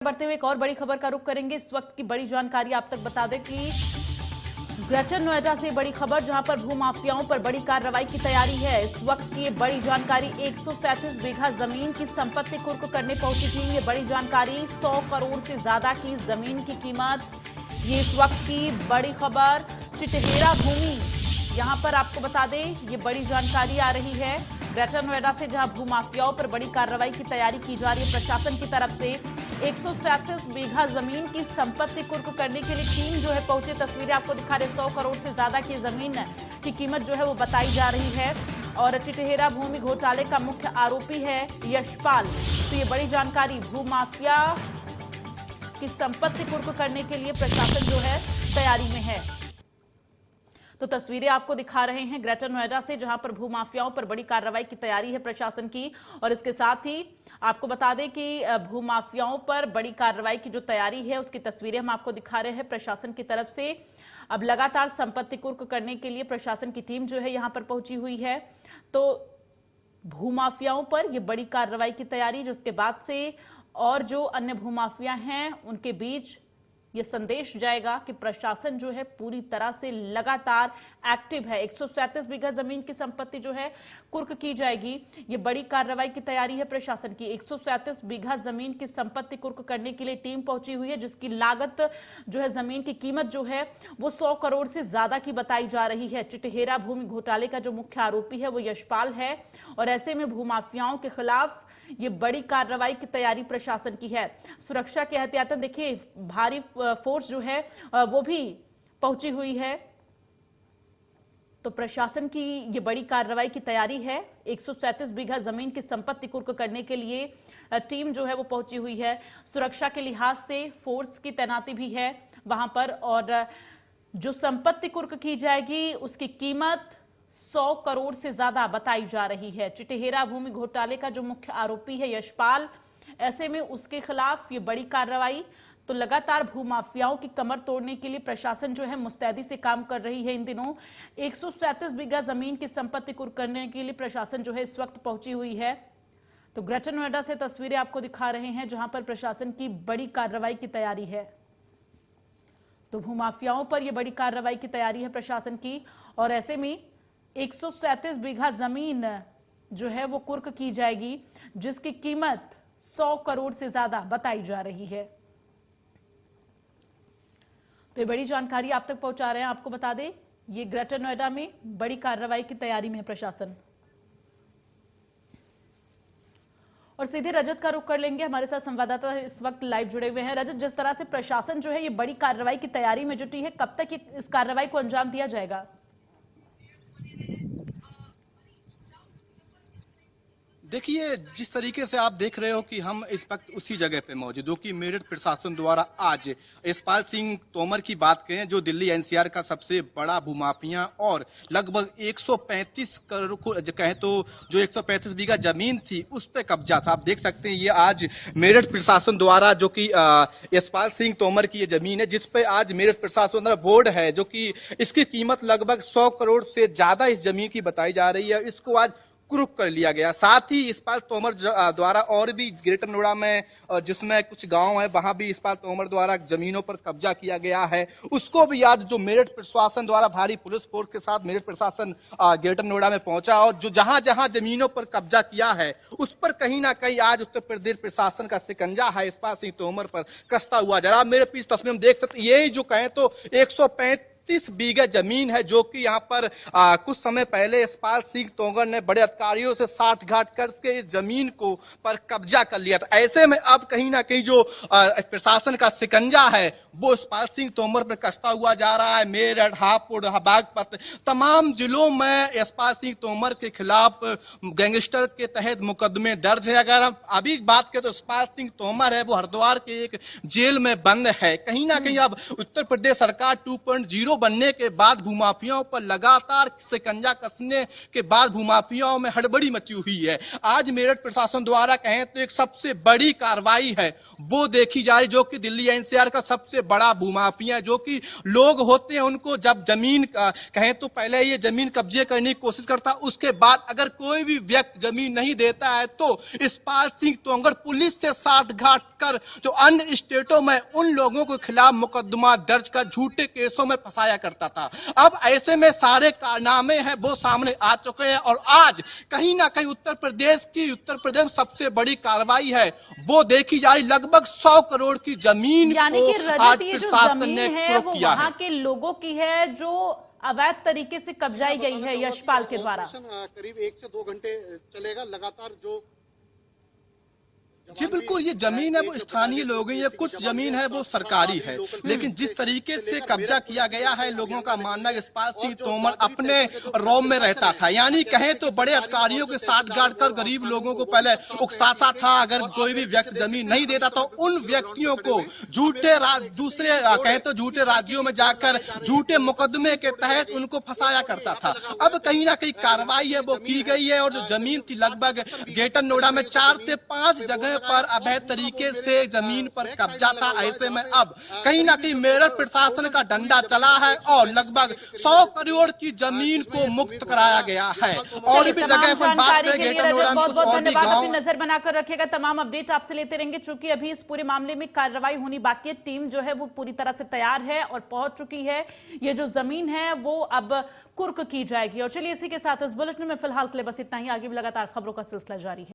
बढ़ते हुए एक और बड़ी खबर का रुख करेंगे। इस वक्त की बड़ी जानकारी आप तक बता दें कि ग्रेटर नोएडा से बड़ी खबर, जहां पर भूमाफियाओं पर बड़ी कार्रवाई की तैयारी है। इस वक्त की ये बड़ी जानकारी 137 बीघा जमीन की संपत्ति कुर्क करने पहुंची थी। ये बड़ी जानकारी 100 करोड़ से ज्यादा की जमीन की कीमत, ये इस वक्त की बड़ी खबर। चिटहेरा भूमि, यहां पर आपको बता दें ये बड़ी जानकारी आ रही है ग्रेटर नोएडा से, जहां भूमाफियाओं पर बड़ी कार्रवाई की तैयारी की जा रही है प्रशासन की तरफ से। 137 बीघा जमीन की संपत्ति कुर्क करने के लिए टीम जो है पहुंची। तस्वीरें आपको दिखा रहे, 100 करोड़ से ज्यादा की जमीन की कीमत जो है वो बताई जा रही है। और चिटहेरा भूमि घोटाले का मुख्य आरोपी है यशपाल। तो ये बड़ी जानकारी, भूमाफिया की संपत्ति कुर्क करने के लिए प्रशासन जो है तैयारी में है। तो तस्वीरें आपको दिखा रहे हैं ग्रेटर नोएडा से, जहां पर भूमाफियाओं पर बड़ी कार्रवाई की तैयारी है प्रशासन की। और इसके साथ ही आपको बता दें कि भूमाफियाओं पर बड़ी कार्रवाई की जो तैयारी है उसकी तस्वीरें हम आपको दिखा रहे हैं प्रशासन की तरफ से। अब लगातार संपत्ति कुर्क करने के लिए प्रशासन की टीम जो है यहां पर पहुंची हुई है। तो भूमाफियाओं पर यह बड़ी कार्रवाई की तैयारी, जिसके बाद से और जो अन्य भूमाफिया हैं उनके बीच ये संदेश जाएगा कि प्रशासन जो है पूरी तरह से लगातार एक्टिव है। 137 बीघा जमीन की संपत्ति जो है कुर्क की जाएगी। ये बड़ी कार्रवाई की तैयारी है प्रशासन की। 137 बीघा जमीन की संपत्ति कुर्क करने के लिए टीम पहुंची हुई है, जिसकी लागत जो है, जमीन की कीमत जो है वो 100 करोड़ से ज्यादा की बताई जा रही है। चिटहेरा भूमि घोटाले का जो मुख्य आरोपी है वो यशपाल है। और ऐसे में भूमाफियाओं के खिलाफ ये बड़ी कार्रवाई की तैयारी प्रशासन की है। सुरक्षा के एहतियातन देखिए, भारी फोर्स जो है वो भी पहुंची हुई है। तो प्रशासन की ये बड़ी कार्रवाई की तैयारी है। 137 बीघा जमीन की संपत्ति कुर्क करने के लिए टीम जो है वो पहुंची हुई है। सुरक्षा के लिहाज से फोर्स की तैनाती भी है वहां पर। और जो संपत्ति कुर्क की जाएगी उसकी कीमत 100 करोड़ से ज्यादा बताई जा रही है। चिटहेरा भूमि घोटाले का जो मुख्य आरोपी है यशपाल, ऐसे में उसके खिलाफ ये बड़ी कार्रवाई। तो लगातार भूमाफियाओं की कमर तोड़ने के लिए प्रशासन जो है मुस्तैदी से काम कर रही है इन दिनों। 137 बीघा जमीन की संपत्ति कुर्क करने के लिए प्रशासन जो है इस वक्त पहुंची हुई है। तो ग्रेटर नोएडा से तस्वीरें आपको दिखा रहे हैं, जहां पर प्रशासन की बड़ी कार्रवाई की तैयारी है। तो भूमाफियाओं पर यह बड़ी कार्रवाई की तैयारी है प्रशासन की। और ऐसे में 137 बीघा जमीन जो है वो कुर्क की जाएगी, जिसकी कीमत 100 करोड़ से ज्यादा बताई जा रही है। तो ये बड़ी जानकारी आप तक पहुंचा रहे हैं। आपको बता दें ये ग्रेटर नोएडा में बड़ी कार्रवाई की तैयारी में है प्रशासन। और सीधे रजत का रुख कर लेंगे, हमारे साथ संवाददाता इस वक्त लाइव जुड़े हुए हैं। रजत, जिस तरह से प्रशासन जो है ये बड़ी कार्रवाई की तैयारी में जुटी है, कब तक इस कार्रवाई को अंजाम दिया जाएगा? देखिए, जिस तरीके से आप देख रहे हो कि हम इस वक्त उसी जगह पे मौजूद, जो कि मेरठ प्रशासन द्वारा आज यशपाल सिंह तोमर की बात करें, जो दिल्ली एनसीआर का सबसे बड़ा भूमाफिया और लगभग 135 करोड़ कहें तो जो 135 बीघा जमीन थी उस पे कब्जा था। आप देख सकते हैं ये आज मेरठ प्रशासन द्वारा, जो कि यशपाल सिंह तोमर की ये जमीन है, जिस पे आज मेरठ प्रशासन द्वारा बोर्ड है, जो कि इसकी कीमत लगभग 100 करोड़ से ज्यादा इस जमीन की बताई जा रही है। इसको आज कुर्क कर लिया गया। साथ ही यशपाल तोमर द्वारा और भी ग्रेटर नोएडा में जिसमें कुछ गांव है वहां भी यशपाल तोमर द्वारा जमीनों पर कब्जा किया गया है। उसको भी आज जो मेरठ प्रशासन द्वारा भारी पुलिस फोर्स के साथ मेरठ प्रशासन ग्रेटर नोएडा में पहुंचा और जो जहां जहां जमीनों पर कब्जा किया है उस पर कहीं ना कहीं आज उत्तर प्रदेश प्रशासन का शिकंजा है यशपाल सिंह तोमर पर कसता हुआ। जरा मेरे पीछे तस्वीर में देख सकते, यही जो कहें तो 135 बीघा जमीन है, जो कि यहाँ पर कुछ समय पहले यशपाल सिंह तोमर ने बड़े अधिकारियों से साठगांठ करके इस जमीन को पर कब्जा कर लिया था। ऐसे में अब कहीं ना कहीं जो प्रशासन का शिकंजा है वो यशपाल सिंह तोमर पर कसता हुआ जा रहा है। मेरठ, हापुड़, बागपत, तमाम जिलों में यशपाल सिंह तोमर के खिलाफ गैंगस्टर के तहत मुकदमे दर्ज है। अगर हम अभी बात करें तो यशपाल सिंह तोमर है वो हरिद्वार के एक जेल में बंद है। कहीं ना कहीं अब उत्तर प्रदेश सरकार 2.0 बनने के बाद भूमाफियाओं पर लगातार शिकंजा कसने के बाद भूमाफियाओं में हड़बड़ी मची हुई है। आज मेरठ प्रशासन द्वारा कहें तो एक सबसे बड़ी कार्रवाई है वो देखी जा रही, जो कि दिल्ली एनसीआर का सबसे बड़ा भूमाफिया है। जो कि लोग होते हैं उनको जब जमीन कहें तो पहले ये जमीन कब्जे करने की कोशिश करता, उसके बाद अगर कोई भी व्यक्ति जमीन नहीं देता है तो यशपाल सिंह तोमर पुलिस से साठ घाट कर जो अन्य स्टेटों में उन लोगों के खिलाफ मुकदमा दर्ज कर झूठे केसों में फंसाया करता था। अब ऐसे में सारे कारनामे हैं वो सामने आ चुके हैं और आज कहीं ना कहीं उत्तर प्रदेश में सबसे बड़ी कार्रवाई है वो देखी जा रही। लगभग 100 करोड़ की जमीन यानी कि को आज रजत ये जो प्रशासन जमीन ने है कुर्क वो किया वहां है। के लोगों की है जो अवैध तरीके से कब्जाई गई है यशपाल के द्वारा। करीब 1 से 2 घंटे चलेगा लगातार। जो जी बिल्कुल, ये जमीन है वो स्थानीय लोगों की, ये कुछ जमीन है वो सरकारी है, लेकिन जिस तरीके से कब्जा किया गया है लोगों का मानना है यशपाल सिंह तोमर अपने रौब में रहता था। यानी कहें तो बड़े अधिकारियों के साथ गाड़ कर गरीब लोगों को पहले उकसाता था। अगर कोई भी व्यक्ति जमीन नहीं देता तो उन व्यक्तियों को दूसरे कहें तो झूठे राज्यों में जाकर झूठे मुकदमे के तहत उनको फंसाया करता था। अब कहीं ना कहीं कार्रवाई है वो की गई है और जो जमीन थी लगभग ग्रेटर नोएडा में 4 से 5 जगह पर अवैध तरीके से जमीन पर कब्जा था। ऐसे में अब कहीं ना कहीं मेरठ प्रशासन का डंडा चला है और लगभग 100 करोड़ की जमीन को मुक्त कराया गया है। और भी जगह पर बात करें ग्रेटर नोएडा में बहुत बहुत धन्यवाद। अपनी गाँव नजर बनाकर रखिएगा, तमाम अपडेट आपसे लेते रहेंगे। चूंकि अभी इस पूरे मामले में कार्रवाई होनी बाकी है, टीम जो है वो पूरी तरह से तैयार है और पहुंच चुकी है। ये जो जमीन है वो अब कुर्क की जाएगी। और चलिए इसी के साथ इस बुलेटिन में फिलहाल के लिए बस इतना ही। आगे भी लगातार खबरों का सिलसिला जारी है।